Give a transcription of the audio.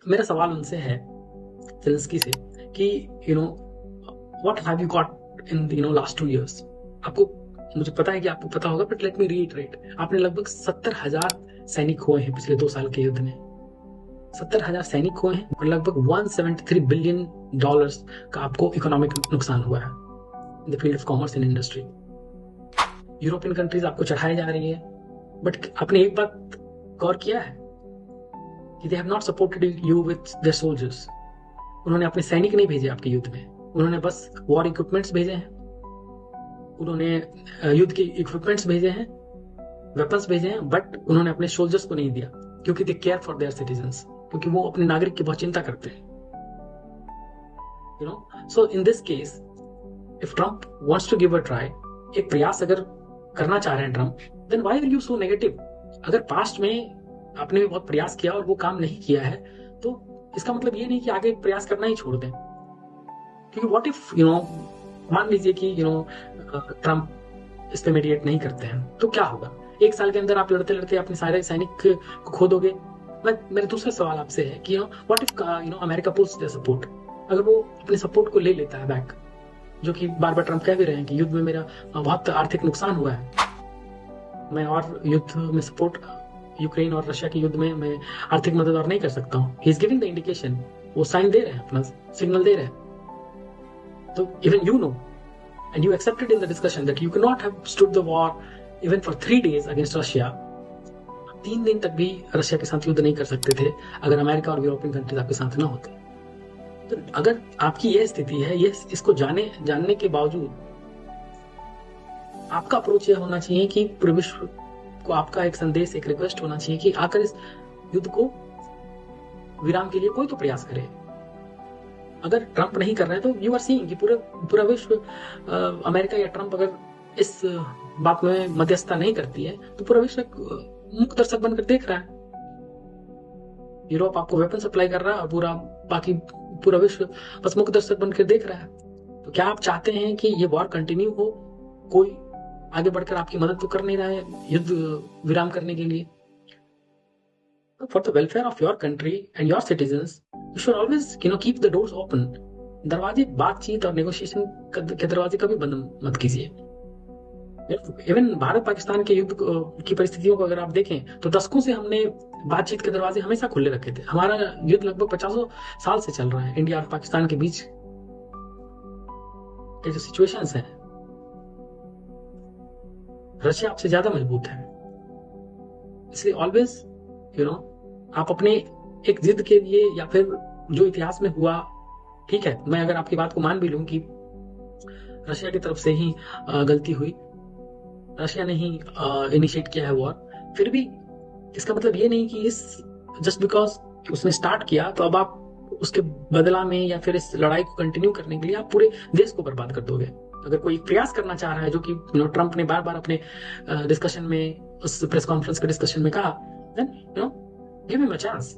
मेरा सवाल उनसे है, जेलेंस्की से, कि what have you got in last 2 years। आपको, मुझे पता है कि आपको पता होगा, बट लेट मी रीइटरेट। आपने लगभग 70,000 सैनिक खोए हैं पिछले 2 साल के युद्ध में। 70,000 सैनिक हुए हैं और लगभग $173 बिलियन का आपको इकोनॉमिक नुकसान हुआ है in the field of commerce and industry. European countries आपको चढ़ाई जा रही है, बट आपने एक बात गौर किया है कि they have not supported you with their soldiers. उन्होंने अपने सैनिक नहीं भेजे आपके युद्ध में, उन्होंने बस वॉर इक्विपमेंट्स भेजे हैं, उन्होंने युद्ध के इक्विपमेंट्स भेजे हैं, वेपन्स भेजे हैं, बट उन्होंने अपने सोल्जर्स को नहीं दिया, क्योंकि they care for their citizens, क्योंकि वो अपने नागरिक की बहुत चिंता करते हैं। So in this case, if Trump wants to give a try, एक प्रयास अगर करना चाह रहे हैं Trump, then why are you so negative? अगर पास्ट में आपने भी बहुत प्रयास किया और वो काम नहीं किया है, तो इसका मतलब ये नहीं कि आगे प्रयास करना ही छोड़ दें। क्योंकि व्हाट इफ मान लीजिए कि ट्रम्प इस पे मेडिएट नहीं करते हैं, तो क्या होगा? 1 साल के अंदर आप लड़ते लड़ते अपने सारे सैनिक को खो दोगे। मेरा दूसरा सवाल आपसे है कि what if America pulls their support. अगर वो अपने सपोर्ट को ले लेता है बैक, जो कि बार बार ट्रम्प कह भी रहे हैं कि युद्ध में मेरा बहुत आर्थिक नुकसान हुआ है, मैं और युद्ध में सपोर्ट, यूक्रेन और रशिया के युद्ध में मैं आर्थिक मदद और नहीं कर सकता हूँ। He is giving the indication, वो साइन दे रहे हैं, अपना सिग्नल दे रहे हैं। तो even you know and you accepted in the discussion that you could not have stood the war even for 3 days against Russia। 3 दिन तक भी रशिया के साथ युद्ध नहीं कर सकते थे अगर अमेरिका और यूरोपियन कंट्रीज आपके साथ ना होते। तो अगर आपकी यह स्थिति है, ये इसको जानने के बावजूद आपका अप्रोच यह होना चाहिए कि पूरे विश्व को आपका एक संदेश, एक रिक्वेस्ट होना चाहिए कि आकर इस युद्ध को विराम के लिए कोई तो प्रयास करे। अगर ट्रंप नहीं कर रहे हैं, तो यू आर सीइंग कि पूरा विश्व, अमेरिका या ट्रंप अगर इस बात में मध्यस्थता नहीं करती है, तो पूरा विश्व मूक दर्शक बनकर देख रहा है। यूरोप आपको वेपन सप्लाई कर रहा है और पूरा विश्व बस मूक दर्शक बनकर देख रहा है। तो क्या आप चाहते हैं कि ये वॉर कंटिन्यू हो? कोई आगे बढ़कर आपकी मदद तो कर नहीं रहा है युद्ध विराम करने के लिए। For the welfare of your country and your citizens, you should always, keep the doors open। दरवाजे, बातचीत और नेगोशिएशन के दरवाजे कभी बंद मत कीजिए। इवन भारत पाकिस्तान के युद्ध की परिस्थितियों को अगर आप देखें, तो दशकों से हमने बातचीत के दरवाजे हमेशा खुले रखे थे। हमारा युद्ध लगभग 50 साल से चल रहा है। इंडिया और पाकिस्तान के बीच के जो सिचुएशंस हैं, रशिया आपसे ज्यादा मजबूत है। इसलिए ऑलवेज, आप अपने एक जिद के लिए, या फिर जो इतिहास में हुआ, ठीक है, मैं अगर आपकी बात को मान भी लूं कि रशिया की तरफ से ही गलती हुई, रशिया ने ही इनिशिएट किया है वॉर, फिर भी इसका मतलब ये नहीं कि जस्ट बिकॉज उसने स्टार्ट किया, तो अब आप उसके बदला में या फिर इस लड़ाई को कंटिन्यू करने के लिए आप पूरे देश को बर्बाद कर दोगे। अगर कोई प्रयास करना चाह रहा है, जो कि ट्रंप ने बार बार अपने डिस्कशन में, उस प्रेस कॉन्फ्रेंस के डिस्कशन में कहा, then give him a chance।